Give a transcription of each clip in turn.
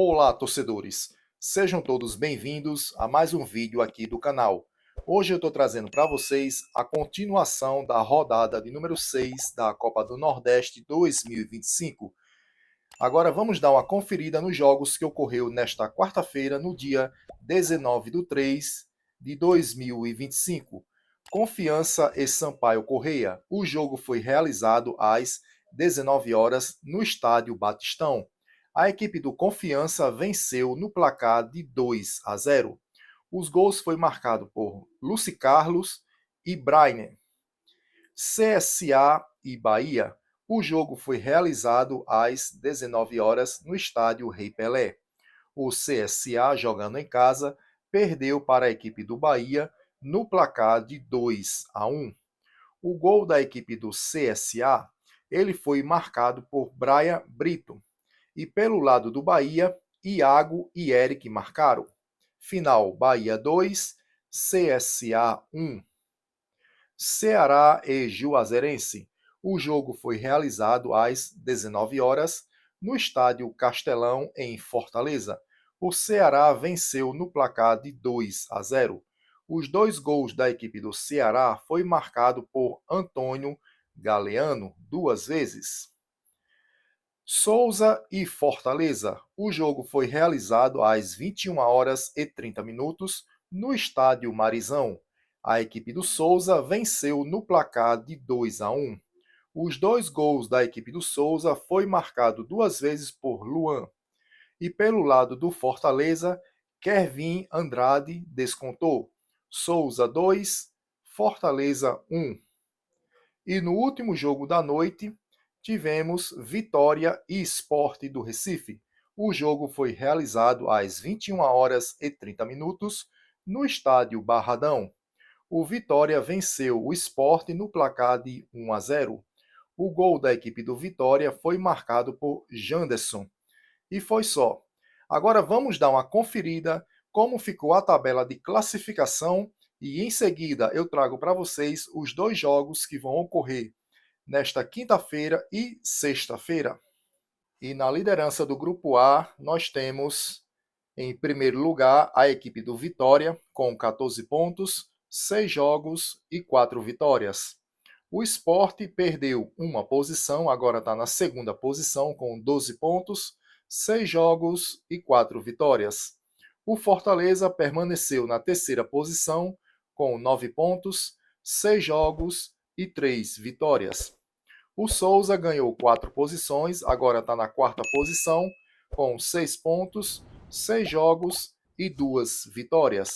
Olá, torcedores! Sejam todos bem-vindos a mais um vídeo aqui do canal. Hoje eu estou trazendo para vocês a continuação da rodada de número 6 da Copa do Nordeste 2025. Agora vamos dar uma conferida nos jogos que ocorreu nesta quarta-feira, no dia 19 de 3 de 2025. Confiança e Sampaio Corrêa. O jogo foi realizado às 19 horas no estádio Batistão. A equipe do Confiança venceu no placar de 2-0. Os gols foram marcados por Luci Carlos e Brainer. CSA e Bahia. O jogo foi realizado às 19 horas no estádio Rei Pelé. O CSA, jogando em casa, perdeu para a equipe do Bahia no placar de 2-1. O gol da equipe do CSA, ele foi marcado por Brian Brito. E pelo lado do Bahia, Iago e Eric marcaram. Final: Bahia 2, CSA 1. Ceará e Juazeirense. O jogo foi realizado às 19 horas no estádio Castelão, em Fortaleza. O Ceará venceu no placar de 2-0. Os dois gols da equipe do Ceará foi marcado por Antônio Galeano duas vezes. Souza e Fortaleza. O jogo foi realizado às 21 horas e 30 minutos no estádio Marizão. A equipe do Souza venceu no placar de 2-1. Os dois gols da equipe do Souza foi marcado duas vezes por Luan. E pelo lado do Fortaleza, Kervin Andrade descontou. Souza 2, Fortaleza 1. E no último jogo da noite, tivemos Vitória e Sport do Recife. O jogo foi realizado às 21 horas e 30 minutos no estádio Barradão. O Vitória venceu o Sport no placar de 1-0. O gol da equipe do Vitória foi marcado por Janderson. E foi só. Agora vamos dar uma conferida como ficou a tabela de classificação e em seguida eu trago para vocês os dois jogos que vão ocorrer nesta quinta-feira e sexta-feira. E na liderança do grupo A, nós temos em primeiro lugar a equipe do Vitória com 14 pontos, 6 jogos e 4 vitórias. O Sport perdeu uma posição, agora está na segunda posição com 12 pontos, 6 jogos e 4 vitórias. O Fortaleza permaneceu na terceira posição com 9 pontos, 6 jogos e 3 vitórias. O Souza ganhou 4 posições, agora está na quarta posição com 6 pontos, 6 jogos e 2 vitórias.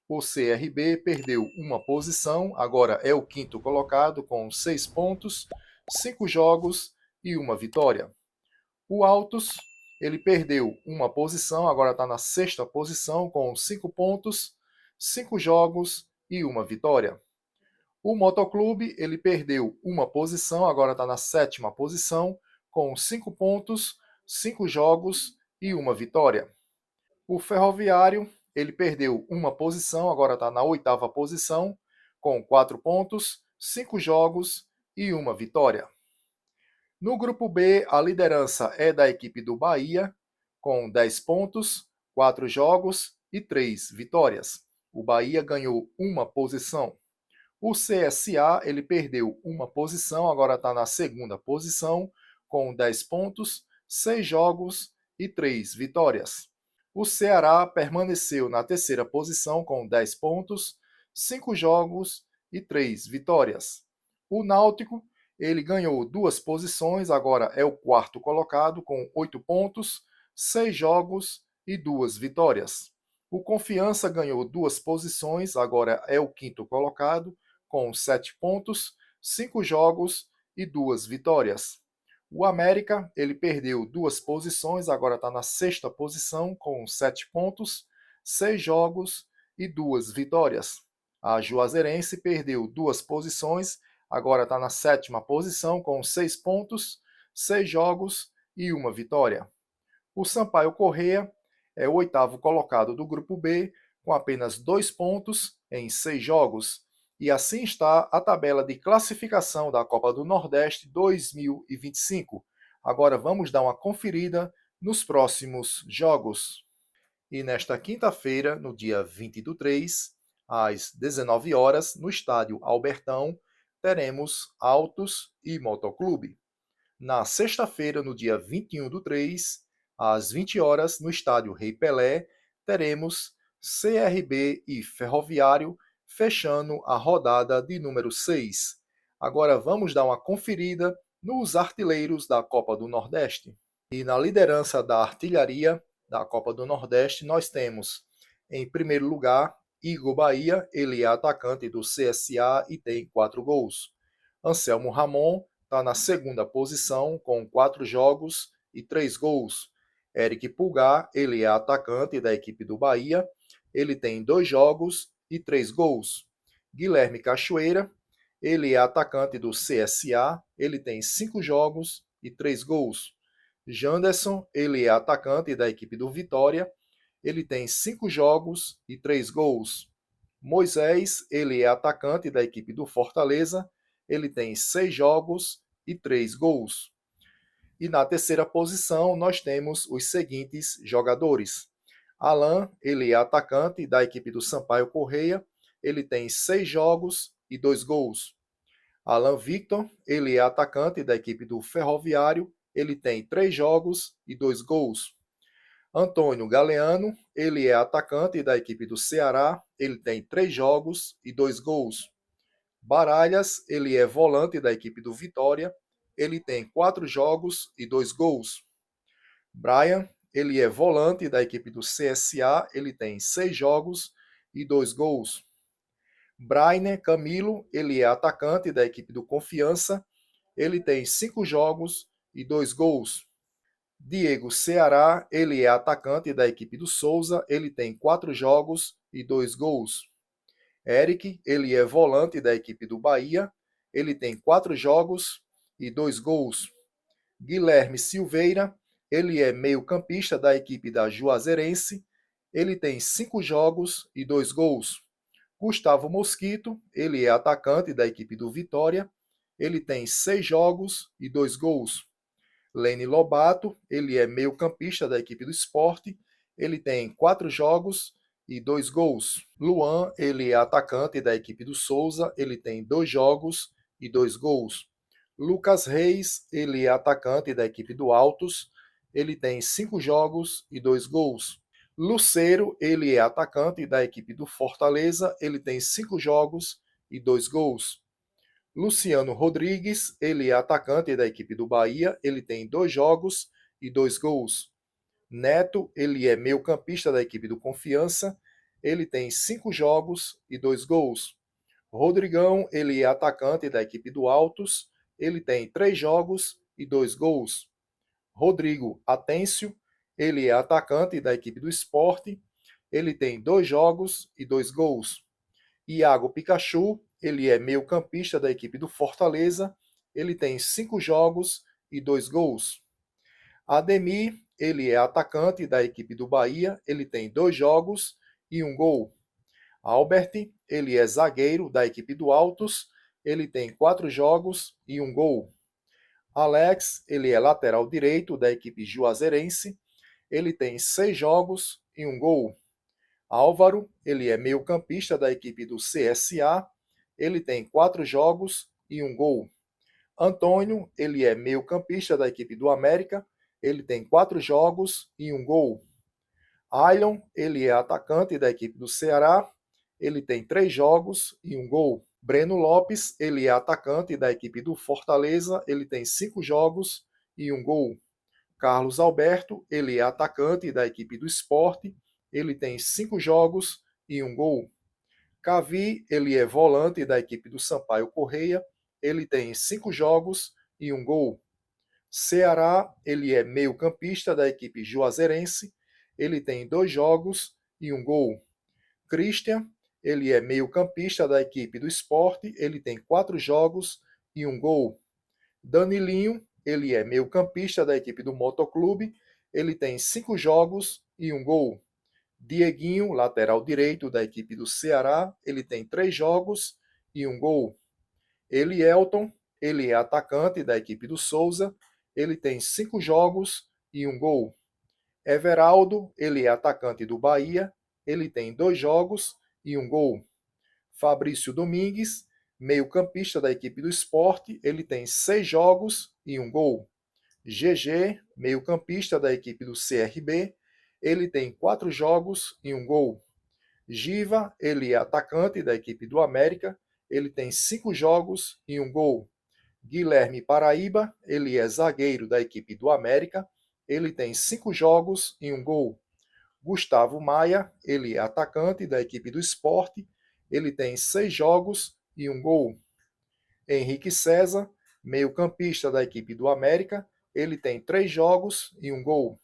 O CRB perdeu uma posição, agora é o quinto colocado com 6 pontos, 5 jogos e uma vitória. O Altos, ele perdeu uma posição, agora está na sexta posição com 5 pontos, 5 jogos e uma vitória. O Motoclube, ele perdeu uma posição, agora está na sétima posição com 5 pontos, 5 jogos e uma vitória. O Ferroviário, ele perdeu uma posição, agora está na oitava posição, com 4 pontos, 5 jogos e uma vitória. No grupo B, a liderança é da equipe do Bahia, com 10 pontos, 4 jogos e 3 vitórias. O Bahia ganhou uma posição. O CSA, ele perdeu uma posição, agora está na segunda posição, com 10 pontos, 6 jogos e 3 vitórias. O Ceará permaneceu na terceira posição com 10 pontos, 5 jogos e 3 vitórias. O Náutico, ele ganhou duas posições, agora é o quarto colocado com 8 pontos, 6 jogos e 2 vitórias. O Confiança ganhou duas posições, agora é o quinto colocado com 7 pontos, 5 jogos e 2 vitórias. O América, ele perdeu duas posições, agora está na sexta posição com 7 pontos, 6 jogos e 2 vitórias. A Juazeirense perdeu duas posições, agora está na sétima posição com 6 pontos, 6 jogos e uma vitória. O Sampaio Corrêa é o oitavo colocado do grupo B, com apenas 2 pontos em 6 jogos. E assim está a tabela de classificação da Copa do Nordeste 2025. Agora vamos dar uma conferida nos próximos jogos. E nesta quinta-feira, no dia 20/3, às 19 horas, no estádio Albertão, teremos Altos e Motoclube. Na sexta-feira, no dia 21/3, às 20 horas, no estádio Rei Pelé, teremos CRB e Ferroviário, fechando a rodada de número 6. Agora vamos dar uma conferida nos artilheiros da Copa do Nordeste. E na liderança da artilharia da Copa do Nordeste, nós temos, em primeiro lugar, Igor Bahia, ele é atacante do CSA e tem 4 gols. Anselmo Ramon está na segunda posição com 4 jogos e 3 gols. Eric Pulgar, ele é atacante da equipe do Bahia, ele tem 2 jogos e 3 gols. Guilherme Cachoeira, ele é atacante do CSA, ele tem 5 jogos e 3 gols. Janderson, ele é atacante da equipe do Vitória, ele tem 5 jogos e 3 gols. Moisés, ele é atacante da equipe do Fortaleza, ele tem 6 jogos e 3 gols. E na terceira posição nós temos os seguintes jogadores. Alan, ele é atacante da equipe do Sampaio Correia, ele tem 6 jogos e 2 gols. Alan Victor, ele é atacante da equipe do Ferroviário, ele tem 3 jogos e 2 gols. Antônio Galeano, ele é atacante da equipe do Ceará, ele tem 3 jogos e 2 gols. Baralhas, ele é volante da equipe do Vitória, ele tem 4 jogos e 2 gols. Brian, ele é volante da equipe do CSA, ele tem 6 jogos e 2 gols. Brainer Camilo, ele é atacante da equipe do Confiança, ele tem 5 jogos e 2 gols. Diego Ceará, ele é atacante da equipe do Souza, ele tem 4 jogos e 2 gols. Eric, ele é volante da equipe do Bahia, ele tem 4 jogos e 2 gols. Guilherme Silveira, ele é meio-campista da equipe da Juazeirense, ele tem 5 jogos e 2 gols. Gustavo Mosquito, ele é atacante da equipe do Vitória, ele tem 6 jogos e 2 gols. Lene Lobato, ele é meio-campista da equipe do Sport, ele tem 4 jogos e 2 gols. Luan, ele é atacante da equipe do Souza, ele tem 2 jogos e 2 gols. Lucas Reis, ele é atacante da equipe do Altos, ele tem 5 jogos e 2 gols. Luceiro, ele é atacante da equipe do Fortaleza, ele tem 5 jogos e 2 gols. Luciano Rodrigues, ele é atacante da equipe do Bahia, ele tem 2 jogos e 2 gols. Neto, ele é meio-campista da equipe do Confiança, ele tem 5 jogos e 2 gols. Rodrigão, ele é atacante da equipe do Altos, ele tem 3 jogos e 2 gols. Rodrigo Atêncio, ele é atacante da equipe do Sport, ele tem 2 jogos e 2 gols. Iago Pikachu, ele é meio-campista da equipe do Fortaleza, ele tem 5 jogos e 2 gols. Ademir, ele é atacante da equipe do Bahia, ele tem 2 jogos e 1 gol. Albert, ele é zagueiro da equipe do Altos, ele tem 4 jogos e 1 gol. Alex, ele é lateral direito da equipe juazeirense, ele tem 6 jogos e 1 gol. Álvaro, ele é meio-campista da equipe do CSA, ele tem 4 jogos e 1 gol. Antônio, ele é meio-campista da equipe do América, ele tem 4 jogos e 1 gol. Ailon, ele é atacante da equipe do Ceará, ele tem 3 jogos e 1 gol. Breno Lopes, ele é atacante da equipe do Fortaleza, ele tem 5 jogos e 1 gol. Carlos Alberto, ele é atacante da equipe do Sport, ele tem 5 jogos e 1 gol. Cavi, ele é volante da equipe do Sampaio Correia, ele tem 5 jogos e 1 gol. Ceará, ele é meio-campista da equipe juazeirense, ele tem 2 jogos e 1 gol. Christian, ele é meio-campista da equipe do Sport, ele tem 4 jogos e 1 gol. Danilinho, ele é meio-campista da equipe do Motoclube, ele tem 5 jogos e 1 gol. Dieguinho, lateral direito da equipe do Ceará, ele tem 3 jogos e 1 gol. Elielton, ele é atacante da equipe do Souza, ele tem 5 jogos e 1 gol. Everaldo, ele é atacante do Bahia, ele tem 2 jogos e 1 gol. Fabrício Domingues, meio-campista da equipe do Sport, ele tem 6 jogos e 1 gol. GG, meio-campista da equipe do CRB, ele tem 4 jogos e 1 gol. Giva, ele é atacante da equipe do América, ele tem 5 jogos e 1 gol. Guilherme Paraíba, ele é zagueiro da equipe do América, ele tem 5 jogos e 1 gol. Gustavo Maia, ele é atacante da equipe do Sport, ele tem 6 jogos e 1 gol. Henrique César, meio-campista da equipe do América, ele tem 3 jogos e 1 gol.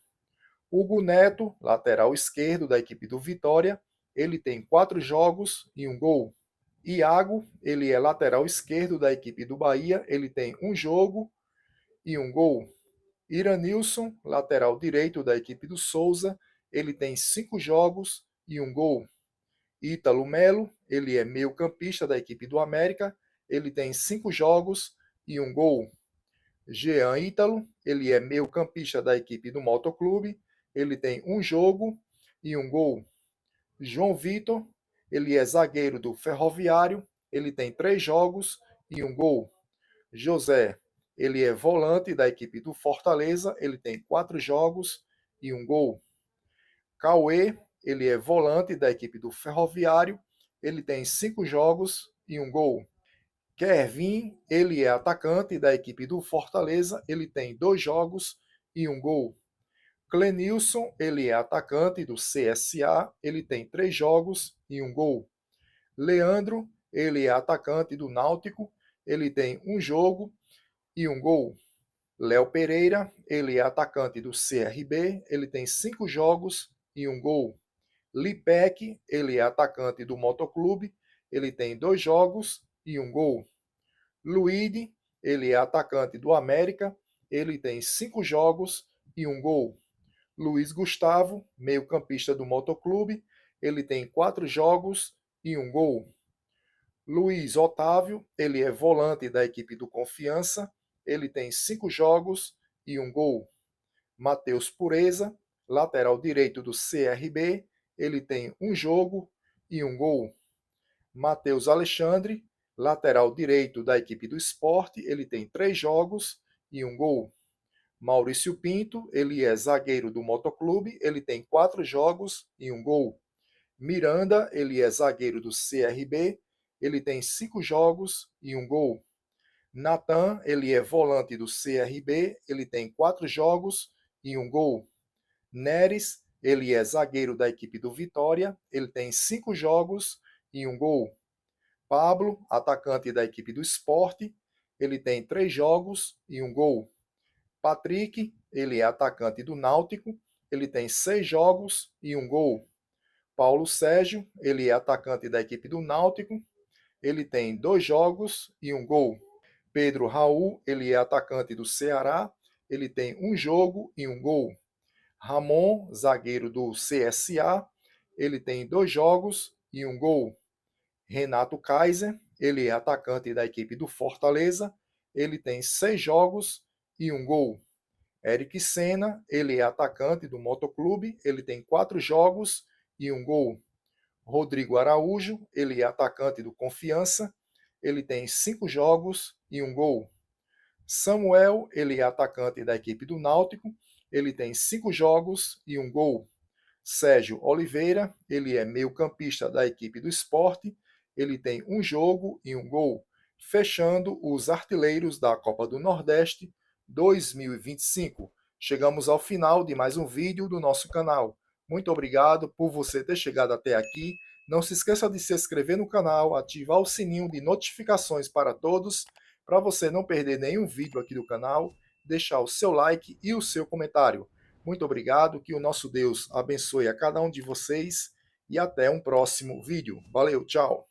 Hugo Neto, lateral esquerdo da equipe do Vitória, ele tem 4 jogos e 1 gol. Iago, ele é lateral esquerdo da equipe do Bahia, ele tem 1 jogo e 1 gol. Iranilson, lateral direito da equipe do Souza, ele tem 5 jogos e 1 gol. Ítalo Melo, ele é meio-campista da equipe do América, ele tem 5 jogos e 1 gol. Jean Ítalo, ele é meio-campista da equipe do Motoclube, ele tem 1 jogo e 1 gol. João Vitor, ele é zagueiro do Ferroviário, ele tem 3 jogos e 1 gol. José, ele é volante da equipe do Fortaleza, ele tem 4 jogos e 1 gol. Cauê, ele é volante da equipe do Ferroviário, ele tem 5 jogos e 1 gol. Kervin, ele é atacante da equipe do Fortaleza, ele tem 2 jogos e 1 gol. Clenilson, ele é atacante do CSA, ele tem 3 jogos e 1 gol. Leandro, ele é atacante do Náutico, ele tem 1 jogo e 1 gol. Léo Pereira, ele é atacante do CRB, ele tem 5 jogos e 1 gol. Lipec, ele é atacante do Motoclube, ele tem 2 jogos e 1 gol. Luide, ele é atacante do América, ele tem 5 jogos e 1 gol. Luiz Gustavo, meio-campista do Motoclube, ele tem 4 jogos e 1 gol. Luiz Otávio, ele é volante da equipe do Confiança, ele tem 5 jogos e 1 gol. Matheus Pureza, lateral direito do CRB, ele tem 1 jogo e 1 gol. Matheus Alexandre, lateral direito da equipe do Sport, ele tem 3 jogos e 1 gol. Maurício Pinto, ele é zagueiro do Motoclube, ele tem 4 jogos e 1 gol. Miranda, ele é zagueiro do CRB, ele tem 5 jogos e 1 gol. Natan, ele é volante do CRB, ele tem 4 jogos e 1 gol. Neres, ele é zagueiro da equipe do Vitória, ele tem 5 jogos e 1 gol. Pablo, atacante da equipe do Sport, ele tem 3 jogos e 1 gol. Patrick, ele é atacante do Náutico, ele tem 6 jogos e 1 gol. Paulo Sérgio, ele é atacante da equipe do Náutico, ele tem 2 jogos e 1 gol. Pedro Raul, ele é atacante do Ceará, ele tem 1 jogo e 1 gol. Ramon, zagueiro do CSA, ele tem 2 jogos e 1 gol. Renato Kaiser, ele é atacante da equipe do Fortaleza, ele tem 6 jogos e 1 gol. Eric Senna, ele é atacante do Motoclube, ele tem 4 jogos e 1 gol. Rodrigo Araújo, ele é atacante do Confiança, ele tem 5 jogos e 1 gol. Samuel, ele é atacante da equipe do Náutico, ele tem 5 jogos e 1 gol. Sérgio Oliveira, ele é meio-campista da equipe do Sport, ele tem 1 jogo e 1 gol, fechando os artilheiros da Copa do Nordeste 2025. Chegamos ao final de mais um vídeo do nosso canal. Muito obrigado por você ter chegado até aqui. Não se esqueça de se inscrever no canal, ativar o sininho de notificações para todos, para você não perder nenhum vídeo aqui do canal, deixar o seu like e o seu comentário. Muito obrigado, que o nosso Deus abençoe a cada um de vocês e até um próximo vídeo. Valeu, tchau!